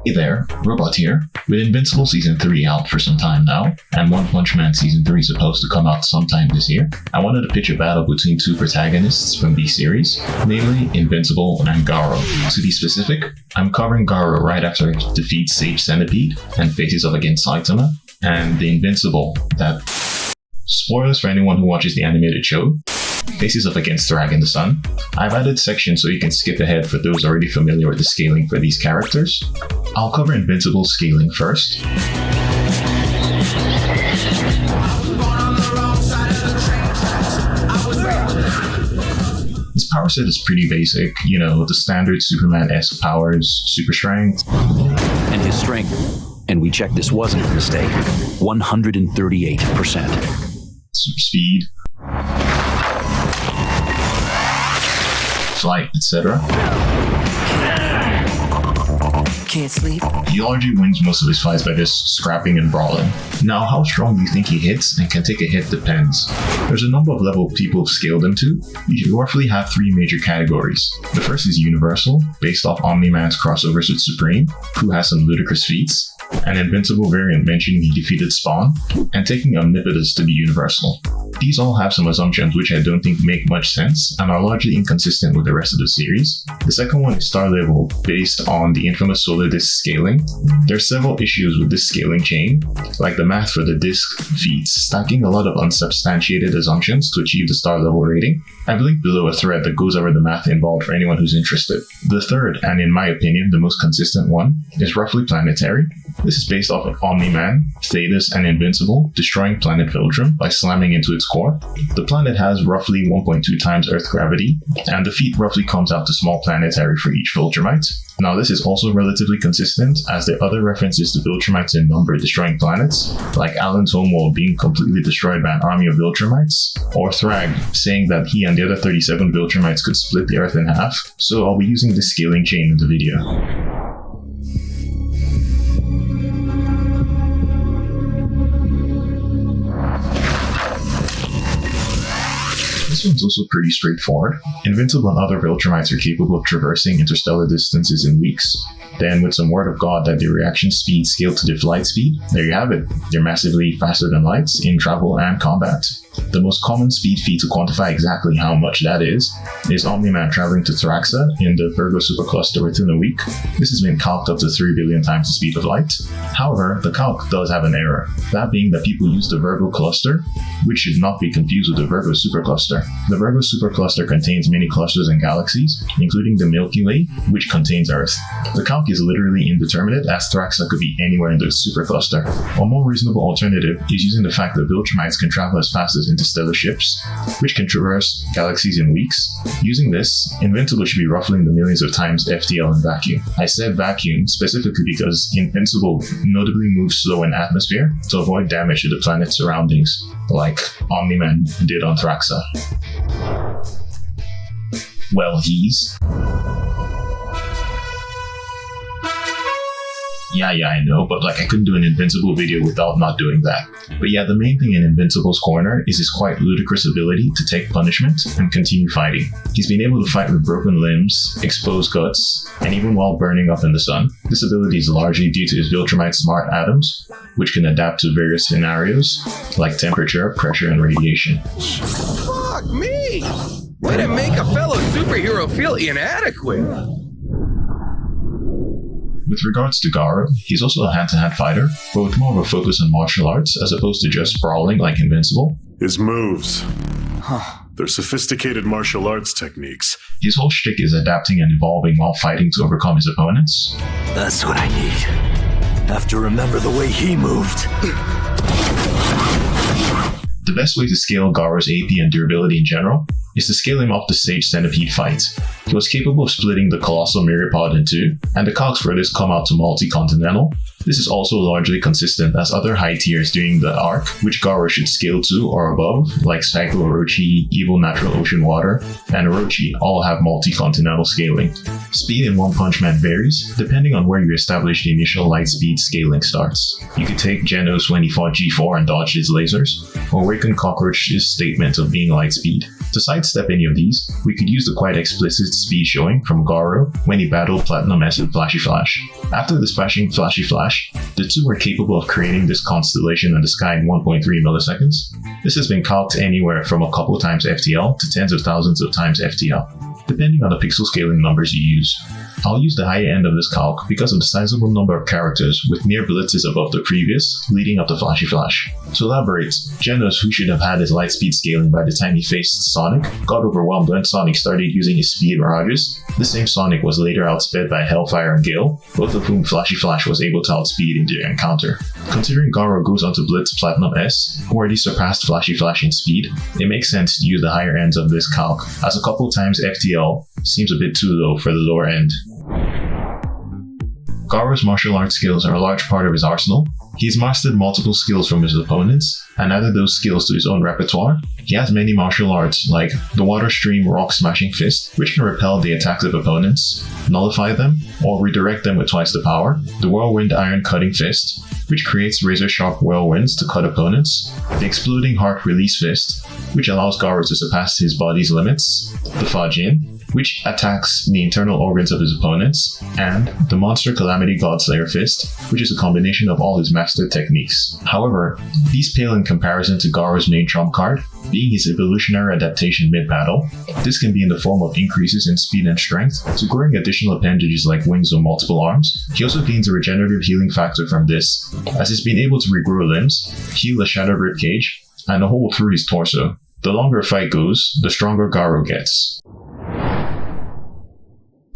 Hey there, Robot here. With Invincible Season 3 out for some time now, and Onepunchman Season 3 supposed to come out sometime this year, I wanted to pitch a battle between two protagonists from these series, namely Invincible and Garou. To be specific, I'm covering Garou right after it defeats Sage Centipede and faces off against Saitama, and the Invincible that, spoilers for anyone who watches the animated show, faces up against Thragg in the sun. I've added sections so you can skip ahead for those already familiar with the scaling for these characters. I'll cover Invincible Scaling first. His power set is pretty basic, the standard Superman-esque powers, super strength. And his strength, and we checked this wasn't a mistake, 138%. Super speed, flight, etc. Can't sleep. He largely wins most of his fights by just scrapping and brawling. Now, how strong you think he hits and can take a hit depends. There's a number of levels people have scaled him to. You roughly have three major categories. The first is Universal, based off Omni-Man's crossovers with Supreme, who has some ludicrous feats. An Invincible variant mentioning he defeated Spawn, and taking Omnipotence to be Universal. These all have some assumptions which I don't think make much sense and are largely inconsistent with the rest of the series. The second one is Star Level, based on the infamous Solar Disc scaling. There are several issues with this scaling chain, like the math for the disc feats, stacking a lot of unsubstantiated assumptions to achieve the Star Level rating. I've linked below a thread that goes over the math involved for anyone who's interested. The third, and in my opinion the most consistent one, is roughly planetary. This is based off of Omni-Man, Thetis, and Invincible destroying planet Viltrum by slamming into its core. The planet has roughly 1.2 times Earth gravity, and the feat roughly comes out to small planetary for each Viltrumite. Now this is also relatively consistent, as there are other references to Viltrumites in number destroying planets, like Alan's homeworld being completely destroyed by an army of Viltrumites, or Thragg saying that he and the other 37 Viltrumites could split the Earth in half, so I'll be using this scaling chain in the video. This one's also pretty straightforward. Invincible and other Viltrumites are capable of traversing interstellar distances in weeks. Then, with some word of God that their reaction speed scaled to their flight speed, there you have it. They're massively faster than light in travel and combat. The most common speed feat to quantify exactly how much that is Omni-Man traveling to Thraxa in the Virgo supercluster within a week. This has been calced up to 3 billion times the speed of light. However, the calc does have an error, that being that people use the Virgo cluster, which should not be confused with the Virgo supercluster. The Virgo supercluster contains many clusters and galaxies, including the Milky Way, which contains Earth. The calc is literally indeterminate, as Thraxa could be anywhere in the supercluster. A more reasonable alternative is using the fact that Viltrumites can travel as fast as interstellar ships, which can traverse galaxies in weeks. Using this, Invincible should be roughly in the millions of times FTL in vacuum. I said vacuum specifically because Invincible notably moves slow in atmosphere to avoid damage to the planet's surroundings, like Omni-Man did on Thraxa. Well, Yeah, I know, but I couldn't do an Invincible video without not doing that. But yeah, the main thing in Invincible's corner is his quite ludicrous ability to take punishment and continue fighting. He's been able to fight with broken limbs, exposed guts, and even while burning up in the sun. This ability is largely due to his Viltrumite smart atoms, which can adapt to various scenarios, like temperature, pressure, and radiation. Fuck me! Way to make a fellow superhero feel inadequate! With regards to Garou, he's also a hand-to-hand fighter, but with more of a focus on martial arts as opposed to just brawling like Invincible. His moves. They're sophisticated martial arts techniques. His whole shtick is adapting and evolving while fighting to overcome his opponents. That's what I need. Have to remember the way he moved. The best way to scale Garou's AP and durability in general is to scale him off the Sage Centipede fight. He was capable of splitting the Colossal Myriapod in two, and the calcs for this come out to multi-continental. This is also largely consistent as other high tiers during the arc, which Garou should scale to or above, like Psycho Orochi, Evil Natural Ocean Water, and Orochi all have multi-continental scaling. Speed in Onepunchman varies, depending on where you establish the initial light speed scaling starts. You could take Genos when he fought G4 and dodged his lasers, or Waken Cockroach's statement of being light speed. To sidestep any of these, we could use the quite explicit speed showing from Garou when he battled Platinum S and Flashy Flash. After dispatching Flashy Flash, the two were capable of creating this constellation in the sky in 1.3 milliseconds. This has been calced anywhere from a couple times FTL to tens of thousands of times FTL, depending on the pixel scaling numbers you use. I'll use the higher end of this calc because of the sizable number of characters with near blitzes above the previous, leading up to Flashy Flash. To elaborate, Genos, who should have had his light speed scaling by the time he faced Sonic, got overwhelmed when Sonic started using his speed mirages. The same Sonic was later outsped by Hellfire and Gale, both of whom Flashy Flash was able to outspeed in their encounter. Considering Garou goes on to blitz Platinum S, who already surpassed Flashy Flash in speed, it makes sense to use the higher ends of this calc, as a couple times FTL seems a bit too low for the lower end. Garou's martial arts skills are a large part of his arsenal. He's mastered multiple skills from his opponents, and added those skills to his own repertoire. He has many martial arts, like the Water Stream Rock Smashing Fist, which can repel the attacks of opponents, nullify them, or redirect them with twice the power, the Whirlwind Iron Cutting Fist, which creates razor-sharp whirlwinds to cut opponents, the Exploding Heart Release Fist, which allows Garou to surpass his body's limits, the Fajin, which attacks the internal organs of his opponents, and the Monster Calamity Godslayer Fist, which is a combination of all his mastered techniques. However, these pale in comparison to Garou's main trump card, being his evolutionary adaptation mid-battle. This can be in the form of increases in speed and strength, to growing additional appendages like wings or multiple arms. He also gains a regenerative healing factor from this, as he's been able to regrow limbs, heal a shattered ribcage, and a hole through his torso. The longer a fight goes, the stronger Garou gets.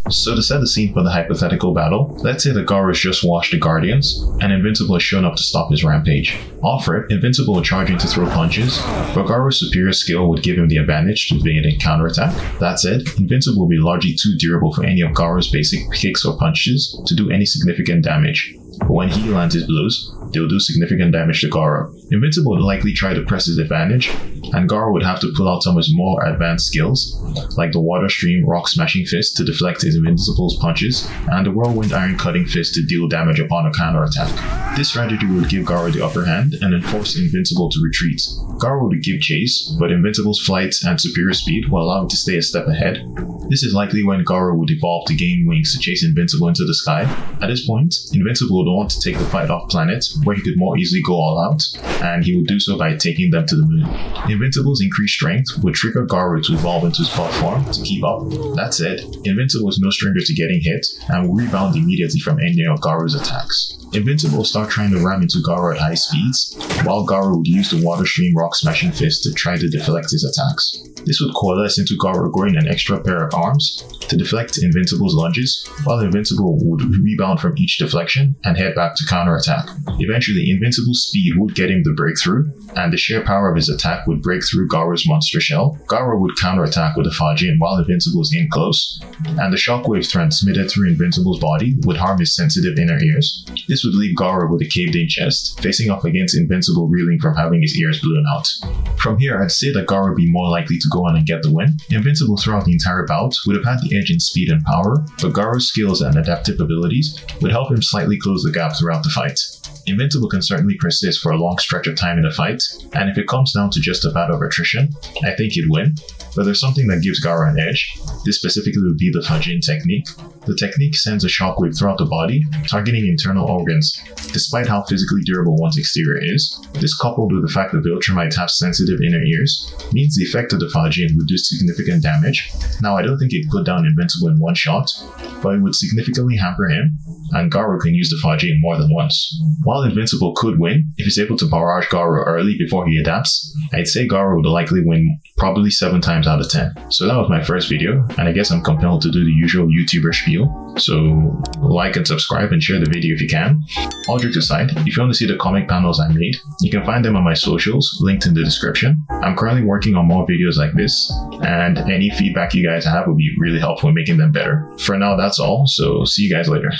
So to set the scene for the hypothetical battle, let's say that Garou's just washed the Guardians, and Invincible has shown up to stop his rampage. Off rip, Invincible would charge in to throw punches, but Garou's superior skill would give him the advantage to evade and counterattack. That said, Invincible will be largely too durable for any of Garou's basic kicks or punches to do any significant damage. But when he lands his blows, they'll do significant damage to Garou. Invincible would likely try to press his advantage, and Garou would have to pull out some of his more advanced skills, like the Water Stream Rock Smashing Fist to deflect his Invincible's punches, and the Whirlwind Iron Cutting Fist to deal damage upon a counterattack. This strategy would give Garou the upper hand and then force Invincible to retreat. Garou would give chase, but Invincible's flight and superior speed will allow him to stay a step ahead. This is likely when Garou would evolve to gain wings to chase Invincible into the sky. At this point, Invincible would want to take the fight off planet, where he could more easily go all out, and he would do so by taking them to the moon. Invincible's increased strength would trigger Garou to evolve into his buff form to keep up. That said, Invincible is no stranger to getting hit, and will rebound immediately from any of Garou's attacks. Invincible will start trying to ram into Garou at high speeds, while Garou would use the Water Stream Rock Smashing Fist to try to deflect his attacks. This would coalesce into Garou growing an extra pair of arms to deflect Invincible's lunges, while Invincible would rebound from each deflection and head back to counterattack. Eventually, Invincible's speed would get him the breakthrough, and the sheer power of his attack would break through Garou's monster shell. Garou would counterattack with a Fajin while Invincible is in close, and the shockwave transmitted through Invincible's body would harm his sensitive inner ears. This would leave Garou with a caved-in chest, facing off against Invincible reeling from having his ears blown out. From here, I'd say that Garou would be more likely to go on and get the win. Invincible throughout the entire bout would have had the edge in speed and power, but Garou's skills and adaptive abilities would help him slightly close the gap throughout the fight. Invincible can certainly persist for a long stretch of time in a fight, and if it comes down to just a battle of attrition, I think he'd win. But there's something that gives Garou an edge. This specifically would be the Fajin technique. The technique sends a shockwave throughout the body, targeting internal organs. Despite how physically durable one's exterior is, this coupled with the fact that the Ultramites have sensitive inner ears, means the effect of the Fajin would do significant damage. Now, I don't think it'd put down Invincible in one shot, but it would significantly hamper him, and Garou can use the Fajin more than once. While Invincible could win, if he's able to barrage Garou early before he adapts, I'd say Garou would likely win probably 7 times out of 10. So that was my first video, and I guess I'm compelled to do the usual YouTuber spiel. So like and subscribe and share the video if you can. All jokes aside, if you want to see the comic panels I made, you can find them on my socials, linked in the description. I'm currently working on more videos like this, and any feedback you guys have would be really helpful in making them better. For now, that's all, so see you guys later.